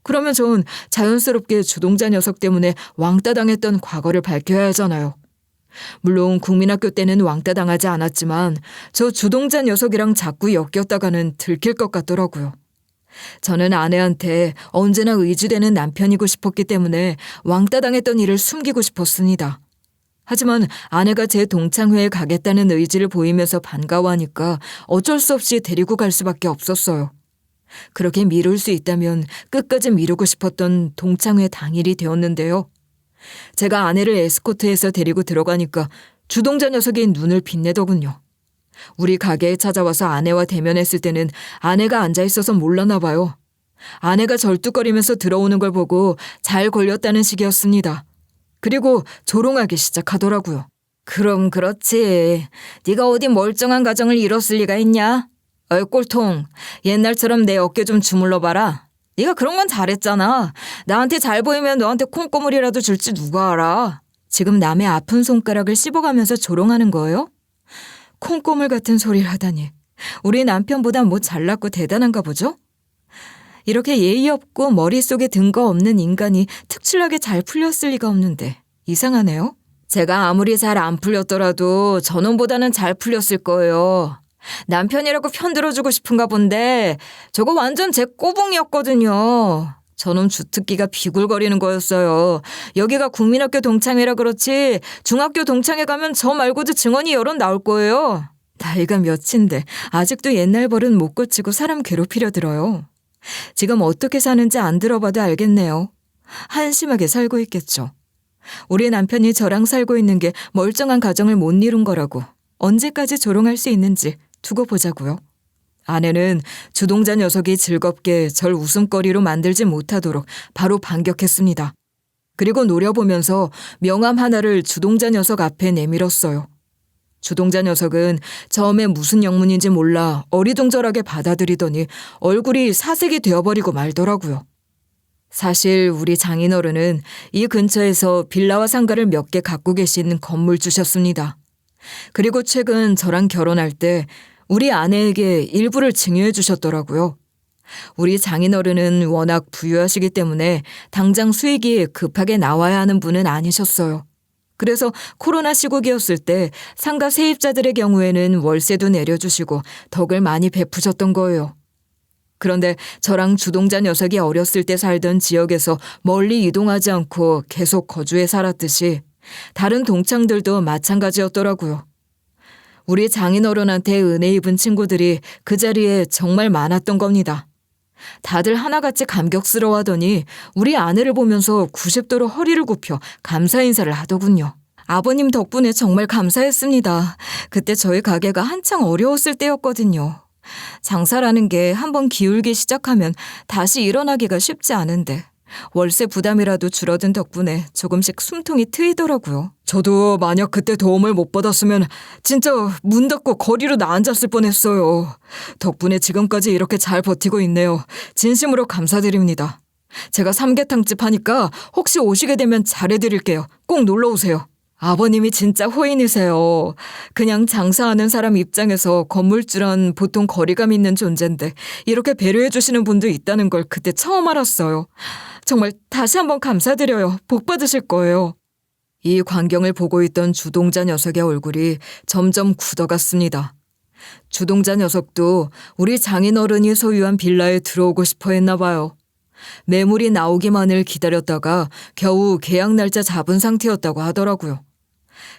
그러면 전 자연스럽게 주동자 녀석 때문에 왕따 당했던 과거를 밝혀야 하잖아요. 물론 국민학교 때는 왕따 당하지 않았지만 저 주동자 녀석이랑 자꾸 엮였다가는 들킬 것 같더라고요. 저는 아내한테 언제나 의지되는 남편이고 싶었기 때문에 왕따 당했던 일을 숨기고 싶었습니다. 하지만 아내가 제 동창회에 가겠다는 의지를 보이면서 반가워하니까 어쩔 수 없이 데리고 갈 수밖에 없었어요. 그렇게 미룰 수 있다면 끝까지 미루고 싶었던 동창회 당일이 되었는데요. 제가 아내를 에스코트해서 데리고 들어가니까 주동자 녀석이 눈을 빛내더군요. 우리 가게에 찾아와서 아내와 대면했을 때는 아내가 앉아있어서 몰랐나 봐요. 아내가 절뚝거리면서 들어오는 걸 보고 잘 걸렸다는 식이었습니다. 그리고 조롱하기 시작하더라고요. 그럼 그렇지. 네가 어디 멀쩡한 가정을 잃었을 리가 있냐? 어이 꼴통, 옛날처럼 내 어깨 좀 주물러 봐라. 네가 그런 건 잘했잖아. 나한테 잘 보이면 너한테 콩고물이라도 줄지 누가 알아. 지금 남의 아픈 손가락을 씹어가면서 조롱하는 거예요? 콩고물 같은 소리를 하다니. 우리 남편보다 뭐 잘났고 대단한가 보죠? 이렇게 예의 없고 머릿속에 든거 없는 인간이 특출나게 잘 풀렸을 리가 없는데 이상하네요. 제가 아무리 잘 안 풀렸더라도 저놈보다는 잘 풀렸을 거예요. 남편이라고 편들어주고 싶은가 본데 저거 완전 제 꼬봉이었거든요. 저놈 주특기가 비굴거리는 거였어요. 여기가 국민학교 동창회라 그렇지 중학교 동창회 가면 저 말고도 증언이 여럿 나올 거예요. 나이가 몇인데 아직도 옛날 버릇 못 고치고 사람 괴롭히려 들어요. 지금 어떻게 사는지 안 들어봐도 알겠네요. 한심하게 살고 있겠죠. 우리 남편이 저랑 살고 있는 게 멀쩡한 가정을 못 이룬 거라고 언제까지 조롱할 수 있는지 두고 보자고요. 아내는 주동자 녀석이 즐겁게 절 웃음거리로 만들지 못하도록 바로 반격했습니다. 그리고 노려보면서 명함 하나를 주동자 녀석 앞에 내밀었어요. 주동자 녀석은 처음에 무슨 영문인지 몰라 어리둥절하게 받아들이더니 얼굴이 사색이 되어버리고 말더라고요. 사실 우리 장인어른은 이 근처에서 빌라와 상가를 몇 개 갖고 계신 건물주셨습니다. 그리고 최근 저랑 결혼할 때 우리 아내에게 일부를 증여해 주셨더라고요. 우리 장인어른은 워낙 부유하시기 때문에 당장 수익이 급하게 나와야 하는 분은 아니셨어요. 그래서 코로나 시국이었을 때 상가 세입자들의 경우에는 월세도 내려주시고 덕을 많이 베푸셨던 거예요. 그런데 저랑 주동자 녀석이 어렸을 때 살던 지역에서 멀리 이동하지 않고 계속 거주해 살았듯이 다른 동창들도 마찬가지였더라고요. 우리 장인어른한테 은혜 입은 친구들이 그 자리에 정말 많았던 겁니다. 다들 하나같이 감격스러워하더니 우리 아내를 보면서 90도로 허리를 굽혀 감사 인사를 하더군요. 아버님 덕분에 정말 감사했습니다. 그때 저희 가게가 한창 어려웠을 때였거든요. 장사라는 게 한번 기울기 시작하면 다시 일어나기가 쉽지 않은데 월세 부담이라도 줄어든 덕분에 조금씩 숨통이 트이더라고요. 저도 만약 그때 도움을 못 받았으면 진짜 문 닫고 거리로 나앉았을 뻔했어요. 덕분에 지금까지 이렇게 잘 버티고 있네요. 진심으로 감사드립니다. 제가 삼계탕집 하니까 혹시 오시게 되면 잘해드릴게요. 꼭 놀러오세요. 아버님이 진짜 호인이세요. 그냥 장사하는 사람 입장에서 건물주란 보통 거리감 있는 존재인데 이렇게 배려해 주시는 분도 있다는 걸 그때 처음 알았어요. 정말 다시 한번 감사드려요. 복 받으실 거예요. 이 광경을 보고 있던 주동자 녀석의 얼굴이 점점 굳어갔습니다. 주동자 녀석도 우리 장인어른이 소유한 빌라에 들어오고 싶어 했나 봐요. 매물이 나오기만을 기다렸다가 겨우 계약 날짜 잡은 상태였다고 하더라고요.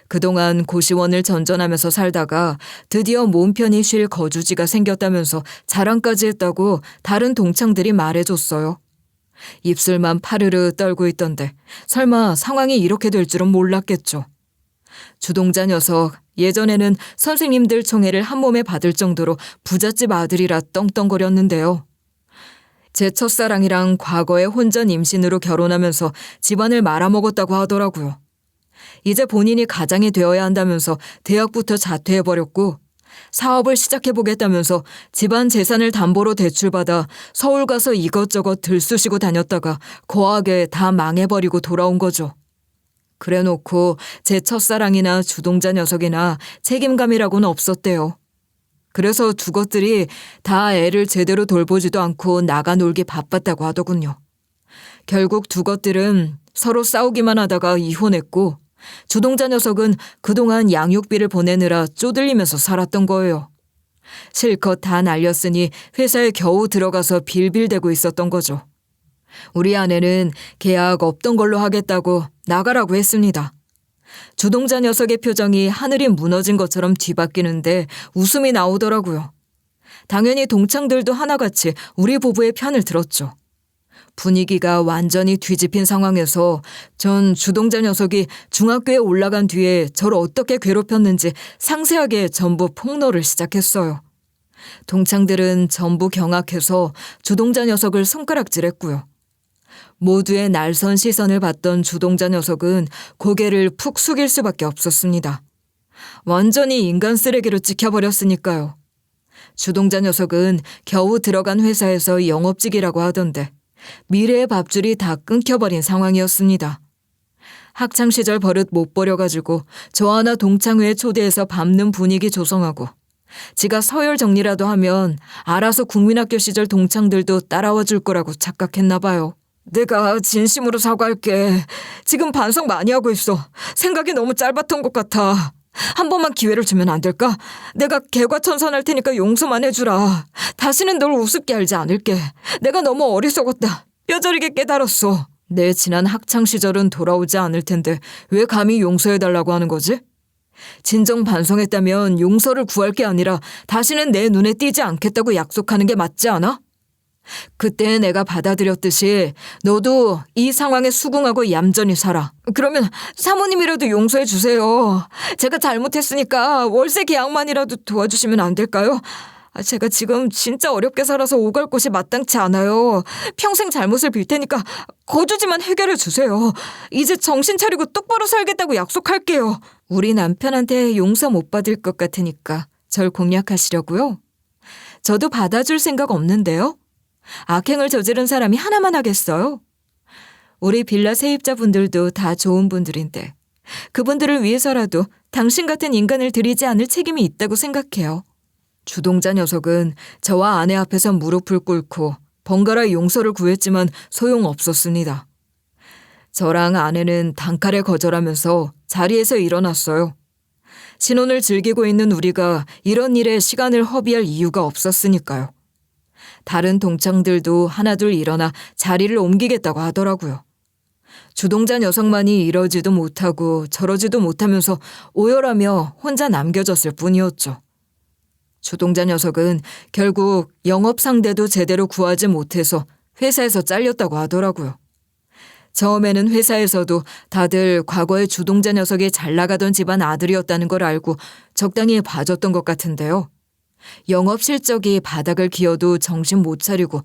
그동안 고시원을 전전하면서 살다가 드디어 몸 편히 쉴 거주지가 생겼다면서 자랑까지 했다고 다른 동창들이 말해줬어요. 입술만 파르르 떨고 있던데 설마 상황이 이렇게 될 줄은 몰랐겠죠. 주동자 녀석 예전에는 선생님들 총애를 한 몸에 받을 정도로 부잣집 아들이라 떵떵거렸는데요. 제 첫사랑이랑 과거에 혼전 임신으로 결혼하면서 집안을 말아먹었다고 하더라고요. 이제 본인이 가장이 되어야 한다면서 대학부터 자퇴해버렸고 사업을 시작해보겠다면서 집안 재산을 담보로 대출받아 서울 가서 이것저것 들쑤시고 다녔다가 거하게 다 망해버리고 돌아온 거죠. 그래놓고 제 첫사랑이나 주동자 녀석이나 책임감이라고는 없었대요. 그래서 두 것들이 다 애를 제대로 돌보지도 않고 나가 놀기 바빴다고 하더군요. 결국 두 것들은 서로 싸우기만 하다가 이혼했고 주동자 녀석은 그동안 양육비를 보내느라 쪼들리면서 살았던 거예요. 실컷 다 날렸으니 회사에 겨우 들어가서 빌빌대고 있었던 거죠. 우리 아내는 계약 없던 걸로 하겠다고 나가라고 했습니다. 주동자 녀석의 표정이 하늘이 무너진 것처럼 뒤바뀌는데 웃음이 나오더라고요. 당연히 동창들도 하나같이 우리 부부의 편을 들었죠. 분위기가 완전히 뒤집힌 상황에서 전 주동자 녀석이 중학교에 올라간 뒤에 저를 어떻게 괴롭혔는지 상세하게 전부 폭로를 시작했어요. 동창들은 전부 경악해서 주동자 녀석을 손가락질했고요. 모두의 날선 시선을 받던 주동자 녀석은 고개를 푹 숙일 수밖에 없었습니다. 완전히 인간 쓰레기로 찍혀버렸으니까요. 주동자 녀석은 겨우 들어간 회사에서 영업직이라고 하던데 미래의 밥줄이 다 끊겨버린 상황이었습니다. 학창시절 버릇 못 버려가지고 저 하나 동창회에 초대해서 밟는 분위기 조성하고 지가 서열 정리라도 하면 알아서 국민학교 시절 동창들도 따라와 줄 거라고 착각했나 봐요. 내가 진심으로 사과할게. 지금 반성 많이 하고 있어. 생각이 너무 짧았던 것 같아. 한 번만 기회를 주면 안 될까? 내가 개과천선할 테니까 용서만 해주라. 다시는 널 우습게 알지 않을게. 내가 너무 어리석었다. 뼈저리게 깨달았어. 내 지난 학창시절은 돌아오지 않을 텐데 왜 감히 용서해달라고 하는 거지? 진정 반성했다면 용서를 구할 게 아니라 다시는 내 눈에 띄지 않겠다고 약속하는 게 맞지 않아? 그때 내가 받아들였듯이 너도 이 상황에 수긍하고 얌전히 살아. 그러면 사모님이라도 용서해 주세요. 제가 잘못했으니까 월세 계약만이라도 도와주시면 안 될까요? 제가 지금 진짜 어렵게 살아서 오갈 곳이 마땅치 않아요. 평생 잘못을 빌 테니까 거두지만 해결해 주세요. 이제 정신 차리고 똑바로 살겠다고 약속할게요. 우리 남편한테 용서 못 받을 것 같으니까 절 공략하시려고요? 저도 받아줄 생각 없는데요. 악행을 저지른 사람이 하나만 하겠어요? 우리 빌라 세입자분들도 다 좋은 분들인데 그분들을 위해서라도 당신 같은 인간을 들이지 않을 책임이 있다고 생각해요. 주동자 녀석은 저와 아내 앞에서 무릎을 꿇고 번갈아 용서를 구했지만 소용없었습니다. 저랑 아내는 단칼에 거절하면서 자리에서 일어났어요. 신혼을 즐기고 있는 우리가 이런 일에 시간을 허비할 이유가 없었으니까요. 다른 동창들도 하나둘 일어나 자리를 옮기겠다고 하더라고요. 주동자 녀석만이 이러지도 못하고 저러지도 못하면서 오열하며 혼자 남겨졌을 뿐이었죠. 주동자 녀석은 결국 영업 상대도 제대로 구하지 못해서 회사에서 잘렸다고 하더라고요. 처음에는 회사에서도 다들 과거에 주동자 녀석이 잘 나가던 집안 아들이었다는 걸 알고 적당히 봐줬던 것 같은데요. 영업 실적이 바닥을 기어도 정신 못 차리고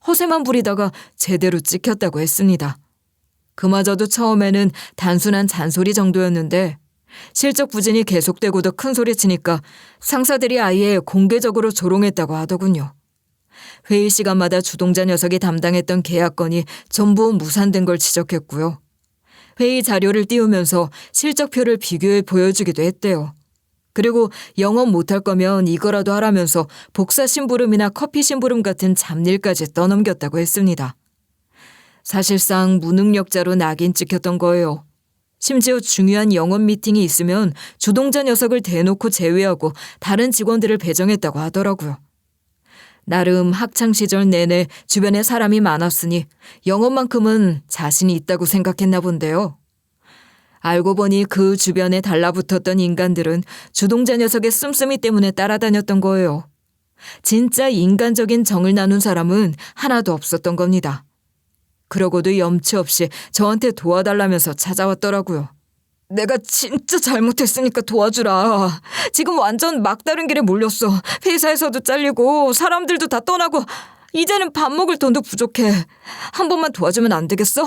허세만 부리다가 제대로 찍혔다고 했습니다. 그마저도 처음에는 단순한 잔소리 정도였는데 실적 부진이 계속되고도 큰 소리 치니까 상사들이 아예 공개적으로 조롱했다고 하더군요. 회의 시간마다 주동자 녀석이 담당했던 계약건이 전부 무산된 걸 지적했고요. 회의 자료를 띄우면서 실적표를 비교해 보여주기도 했대요. 그리고 영업 못할 거면 이거라도 하라면서 복사 심부름이나 커피 심부름 같은 잡일까지 떠넘겼다고 했습니다. 사실상 무능력자로 낙인 찍혔던 거예요. 심지어 중요한 영업 미팅이 있으면 주동자 녀석을 대놓고 제외하고 다른 직원들을 배정했다고 하더라고요. 나름 학창시절 내내 주변에 사람이 많았으니 영업만큼은 자신이 있다고 생각했나 본데요. 알고 보니 그 주변에 달라붙었던 인간들은 주동자 녀석의 씀씀이 때문에 따라다녔던 거예요. 진짜 인간적인 정을 나눈 사람은 하나도 없었던 겁니다. 그러고도 염치 없이 저한테 도와달라면서 찾아왔더라고요. 내가 진짜 잘못했으니까 도와주라. 지금 완전 막다른 길에 몰렸어. 회사에서도 잘리고 사람들도 다 떠나고 이제는 밥 먹을 돈도 부족해. 한 번만 도와주면 안 되겠어?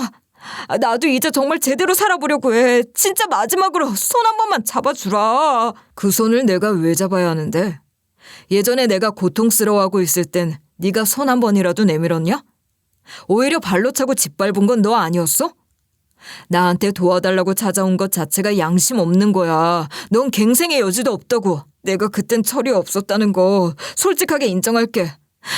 나도 이제 정말 제대로 살아보려고 해. 진짜 마지막으로 손 한 번만 잡아주라. 그 손을 내가 왜 잡아야 하는데? 예전에 내가 고통스러워하고 있을 땐 네가 손 한 번이라도 내밀었냐? 오히려 발로 차고 짓밟은 건 너 아니었어? 나한테 도와달라고 찾아온 것 자체가 양심 없는 거야. 넌 갱생의 여지도 없다고. 내가 그땐 철이 없었다는 거 솔직하게 인정할게.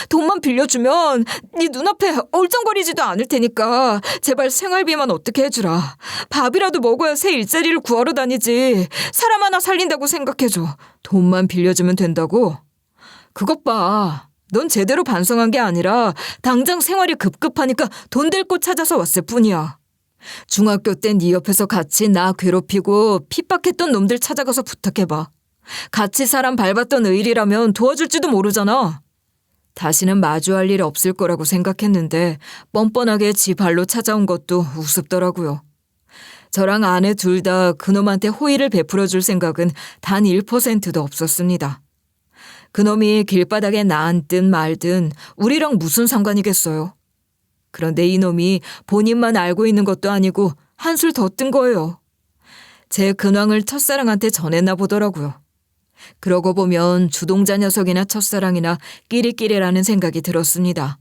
돈만 빌려주면 네 눈앞에 얼쩡거리지도 않을 테니까 제발 생활비만 어떻게 해주라. 밥이라도 먹어야 새 일자리를 구하러 다니지. 사람 하나 살린다고 생각해줘. 돈만 빌려주면 된다고? 그것 봐. 넌 제대로 반성한 게 아니라 당장 생활이 급급하니까 돈 될 곳 찾아서 왔을 뿐이야. 중학교 때 네 옆에서 같이 나 괴롭히고 핍박했던 놈들 찾아가서 부탁해봐. 같이 사람 밟았던 의리라면 도와줄지도 모르잖아. 다시는 마주할 일 없을 거라고 생각했는데 뻔뻔하게 지 발로 찾아온 것도 우습더라고요. 저랑 아내 둘 다 그놈한테 호의를 베풀어 줄 생각은 단 1%도 없었습니다. 그놈이 길바닥에 나앉든 말든 우리랑 무슨 상관이겠어요. 그런데 이놈이 본인만 알고 있는 것도 아니고 한술 더 뜬 거예요. 제 근황을 첫사랑한테 전했나 보더라고요. 그러고 보면 주동자 녀석이나 첫사랑이나 끼리끼리라는 생각이 들었습니다.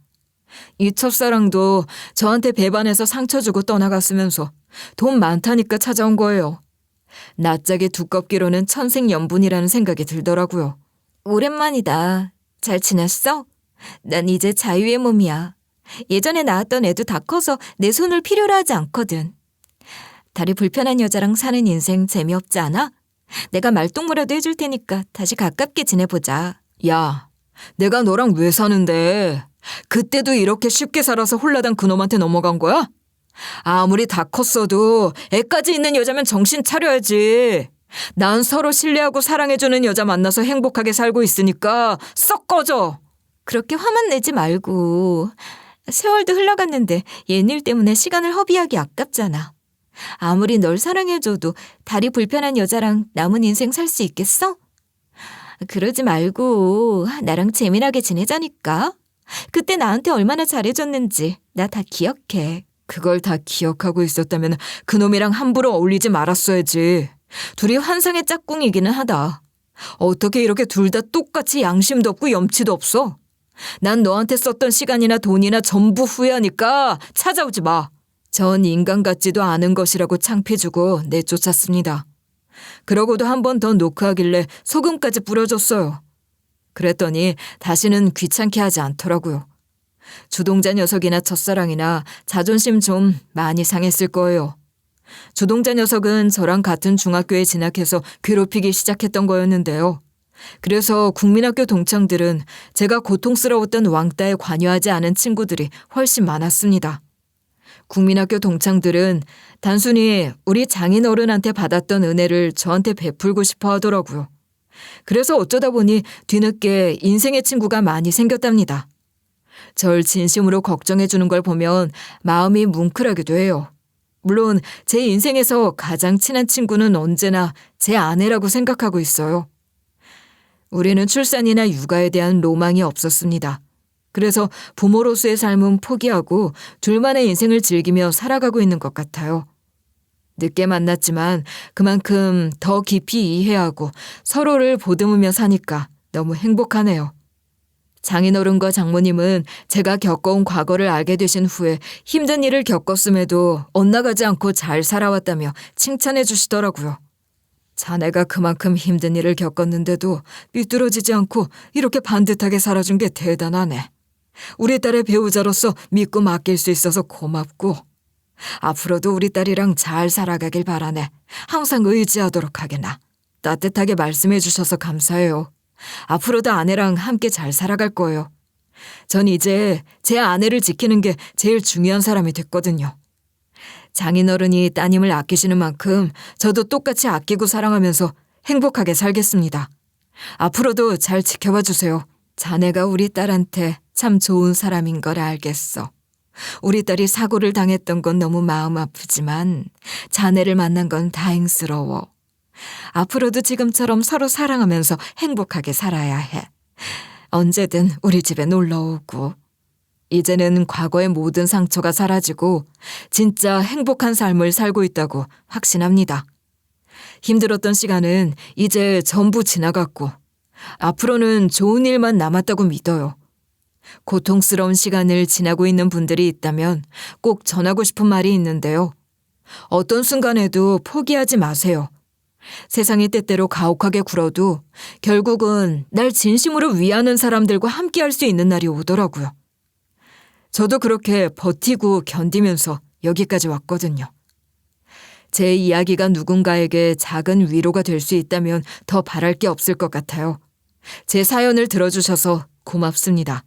이 첫사랑도 저한테 배반해서 상처 주고 떠나갔으면서 돈 많다니까 찾아온 거예요. 낯짝이 두껍기로는 천생연분이라는 생각이 들더라고요. 오랜만이다. 잘 지냈어? 난 이제 자유의 몸이야. 예전에 낳았던 애도 다 커서 내 손을 필요로 하지 않거든. 다리 불편한 여자랑 사는 인생 재미없지 않아? 내가 말동무라도 해줄 테니까 다시 가깝게 지내보자. 야, 내가 너랑 왜 사는데? 그때도 이렇게 쉽게 살아서 홀라당 그놈한테 넘어간 거야? 아무리 다 컸어도 애까지 있는 여자면 정신 차려야지. 난 서로 신뢰하고 사랑해주는 여자 만나서 행복하게 살고 있으니까 썩 꺼져. 그렇게 화만 내지 말고. 세월도 흘러갔는데 옛일 때문에 시간을 허비하기 아깝잖아. 아무리 널 사랑해줘도 다리 불편한 여자랑 남은 인생 살 수 있겠어? 그러지 말고 나랑 재미나게 지내자니까. 그때 나한테 얼마나 잘해줬는지 나 다 기억해. 그걸 다 기억하고 있었다면 그놈이랑 함부로 어울리지 말았어야지. 둘이 환상의 짝꿍이기는 하다. 어떻게 이렇게 둘 다 똑같이 양심도 없고 염치도 없어? 난 너한테 썼던 시간이나 돈이나 전부 후회하니까 찾아오지 마. 전 인간 같지도 않은 것이라고 창피주고 내쫓았습니다. 그러고도 한 번 더 노크하길래 소금까지 뿌려줬어요. 그랬더니 다시는 귀찮게 하지 않더라고요. 주동자 녀석이나 첫사랑이나 자존심 좀 많이 상했을 거예요. 주동자 녀석은 저랑 같은 중학교에 진학해서 괴롭히기 시작했던 거였는데요. 그래서 국민학교 동창들은 제가 고통스러웠던 왕따에 관여하지 않은 친구들이 훨씬 많았습니다. 국민학교 동창들은 단순히 우리 장인어른한테 받았던 은혜를 저한테 베풀고 싶어 하더라고요. 그래서 어쩌다 보니 뒤늦게 인생의 친구가 많이 생겼답니다. 절 진심으로 걱정해 주는 걸 보면 마음이 뭉클하기도 해요. 물론 제 인생에서 가장 친한 친구는 언제나 제 아내라고 생각하고 있어요. 우리는 출산이나 육아에 대한 로망이 없었습니다. 그래서 부모로서의 삶은 포기하고 둘만의 인생을 즐기며 살아가고 있는 것 같아요. 늦게 만났지만 그만큼 더 깊이 이해하고 서로를 보듬으며 사니까 너무 행복하네요. 장인어른과 장모님은 제가 겪어온 과거를 알게 되신 후에 힘든 일을 겪었음에도 엇나가지 않고 잘 살아왔다며 칭찬해 주시더라고요. 자네가 그만큼 힘든 일을 겪었는데도 삐뚤어지지 않고 이렇게 반듯하게 살아준 게 대단하네. 우리 딸의 배우자로서 믿고 맡길 수 있어서 고맙고 앞으로도 우리 딸이랑 잘 살아가길 바라네. 항상 의지하도록 하게나. 따뜻하게 말씀해 주셔서 감사해요. 앞으로도 아내랑 함께 잘 살아갈 거예요. 전 이제 제 아내를 지키는 게 제일 중요한 사람이 됐거든요. 장인어른이 따님을 아끼시는 만큼 저도 똑같이 아끼고 사랑하면서 행복하게 살겠습니다. 앞으로도 잘 지켜봐 주세요. 자네가 우리 딸한테 참 좋은 사람인 걸 알겠어. 우리 딸이 사고를 당했던 건 너무 마음 아프지만 자네를 만난 건 다행스러워. 앞으로도 지금처럼 서로 사랑하면서 행복하게 살아야 해. 언제든 우리 집에 놀러 오고. 이제는 과거의 모든 상처가 사라지고 진짜 행복한 삶을 살고 있다고 확신합니다. 힘들었던 시간은 이제 전부 지나갔고 앞으로는 좋은 일만 남았다고 믿어요. 고통스러운 시간을 지나고 있는 분들이 있다면 꼭 전하고 싶은 말이 있는데요. 어떤 순간에도 포기하지 마세요. 세상이 때때로 가혹하게 굴어도 결국은 날 진심으로 위하는 사람들과 함께할 수 있는 날이 오더라고요. 저도 그렇게 버티고 견디면서 여기까지 왔거든요. 제 이야기가 누군가에게 작은 위로가 될 수 있다면 더 바랄 게 없을 것 같아요. 제 사연을 들어주셔서 고맙습니다.